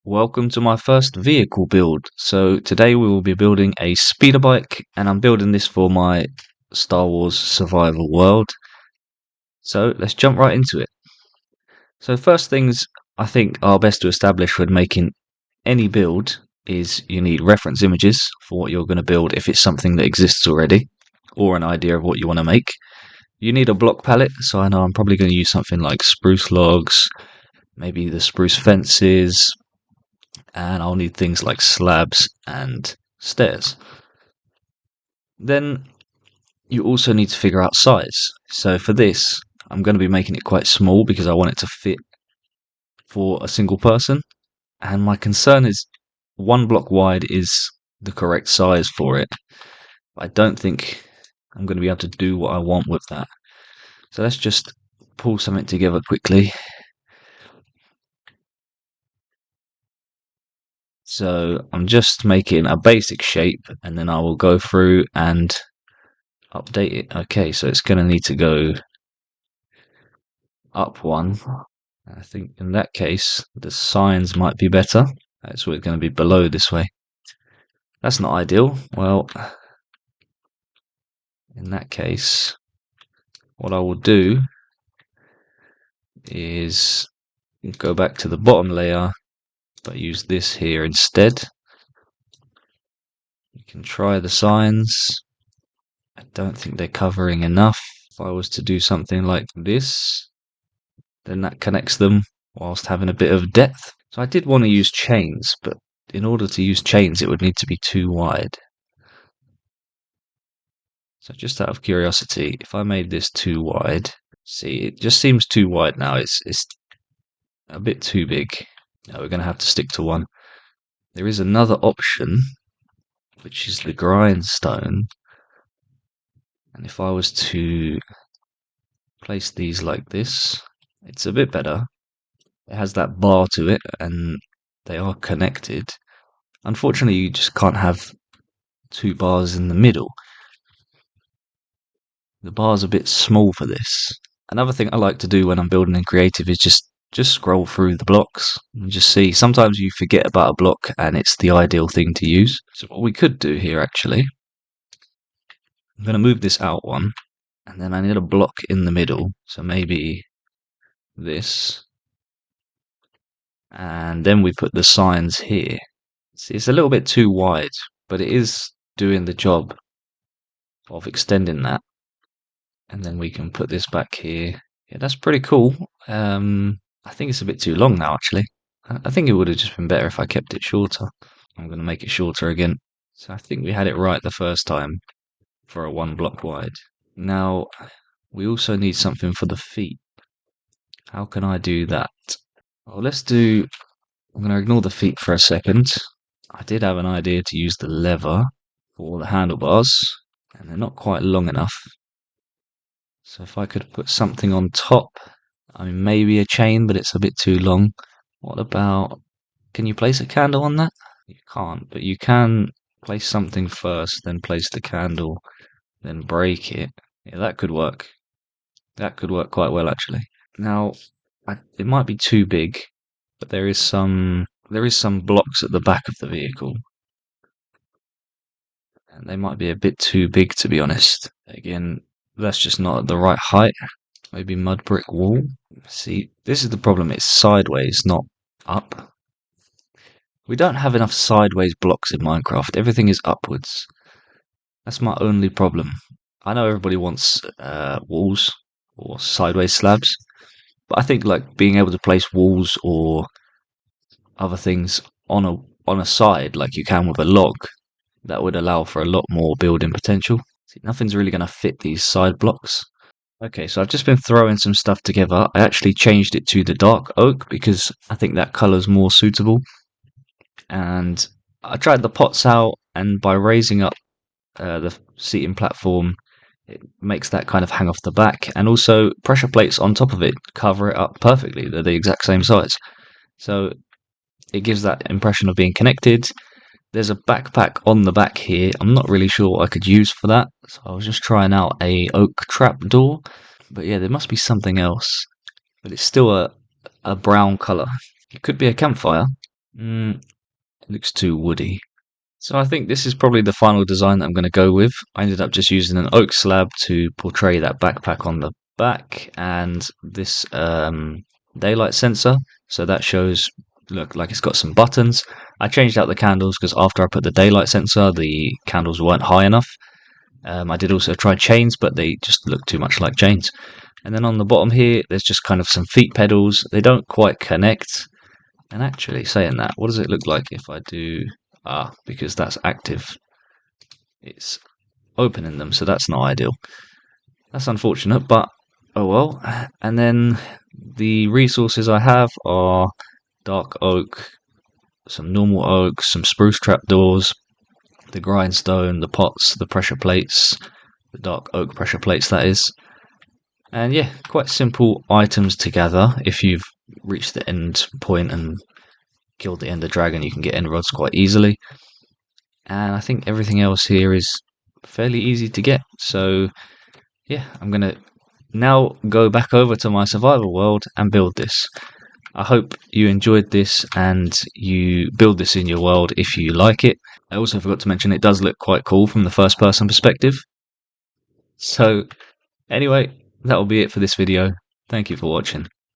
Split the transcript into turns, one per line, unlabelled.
Welcome to my first vehicle build. So today we will be building a Speederbike, and I'm building this for my Star Wars survival world. So let's jump right into it. So first things I think are best to establish when making any build is you need reference images for what you're going to build if it's something that exists already, or an idea of what you want to make. You need a block palette, so I know I'm probably going to use something like spruce logs, maybe the spruce fences, and I'll need things like slabs and stairs. Then you also need to figure out size. So for this, I'm going to be making it quite small because I want it to fit for a single person. And my concern is 1 block wide is the correct size for it. I don't think I'm going to be able to do what I want with that. So let's just pull something together quickly. So I'm just making a basic shape and then I will go through and update it. Okay, so it's going to need to go up one. I think in that case, the signs might be better. So it's going to be below this way. That's not ideal. Well, in that case, what I will do is go back to the bottom layer, but use this here instead. You can try the signs. I don't think they're covering enough. If I was to do something like this, then that connects them whilst having a bit of depth. So I did want to use chains, but in order to use chains, it would need to be too wide. So just out of curiosity, if I made this too wide, see, it just seems too wide now. It's a bit too big. No, we're going to have to stick to one. There is another option, which is the grindstone. And if I was to place these like this, it's a bit better. It has that bar to it, and they are connected. Unfortunately, you just can't have 2 bars in the middle. The bar's a bit small for this. Another thing I like to do when I'm building in creative is just scroll through the blocks and just see. Sometimes you forget about a block and it's the ideal thing to use. So what we could do here actually, I'm going to move this out one, and then I need a block in the middle. So maybe this. And then we put the signs here. See, it's a little bit too wide, but it is doing the job of extending that. And then we can put this back here. Yeah, that's pretty cool. I think it's a bit too long now, actually. I think it would have just been better if I kept it shorter. I'm going to make it shorter again. So I think we had it right the first time for a 1 block wide. Now, we also need something for the feet. How can I do that? Well, I'm going to ignore the feet for a second. I did have an idea to use the lever for the handlebars, and they're not quite long enough. So if I could put something on top, I mean, maybe a chain, but it's a bit too long. What about, can you place a candle on that? You can't, but you can place something first, then place the candle, then break it. Yeah, that could work. That could work quite well, actually. Now, it might be too big, but there is some blocks at the back of the vehicle. And they might be a bit too big, to be honest. Again, that's just not at the right height. Maybe mud brick wall. See, this is the problem. It's sideways, not up. We don't have enough sideways blocks in Minecraft. Everything is upwards. That's my only problem. I know everybody wants walls or sideways slabs, but I think like being able to place walls or other things on a side like you can with a log, that would allow for a lot more building potential. See, nothing's really going to fit these side blocks. Okay, so I've just been throwing some stuff together. I actually changed it to the dark oak because I think that colour's more suitable. And I tried the pots out, and by raising up the seating platform, it makes that kind of hang off the back. And also pressure plates on top of it cover it up perfectly. They're the exact same size. So it gives that impression of being connected. There's a backpack on the back here. I'm not really sure what I could use for that. So I was just trying out a oak trap door. But yeah, there must be something else. But it's still a brown colour. It could be a campfire. It looks too woody. So I think this is probably the final design that I'm going to go with. I ended up just using an oak slab to portray that backpack on the back, and this daylight sensor. So that shows, look, like it's got some buttons. I changed out the candles because after I put the daylight sensor, the candles weren't high enough. I did also try chains, but they just look too much like chains. And then on the bottom here, there's just kind of some feet pedals. They don't quite connect. And actually, saying that, what does it look like if I do... because that's active. It's opening them, so that's not ideal. That's unfortunate, but oh well. And then the resources I have are dark oak, some normal oak, some spruce trapdoors, the grindstone, the pots, the pressure plates, the dark oak pressure plates, that is. And yeah, quite simple items to gather. If you've reached the end point and killed the ender dragon, you can get end rods quite easily. And I think everything else here is fairly easy to get. So yeah, I'm going to now go back over to my survival world and build this. I hope you enjoyed this and you build this in your world if you like it. I also forgot to mention it does look quite cool from the first person perspective. So anyway, that will be it for this video. Thank you for watching.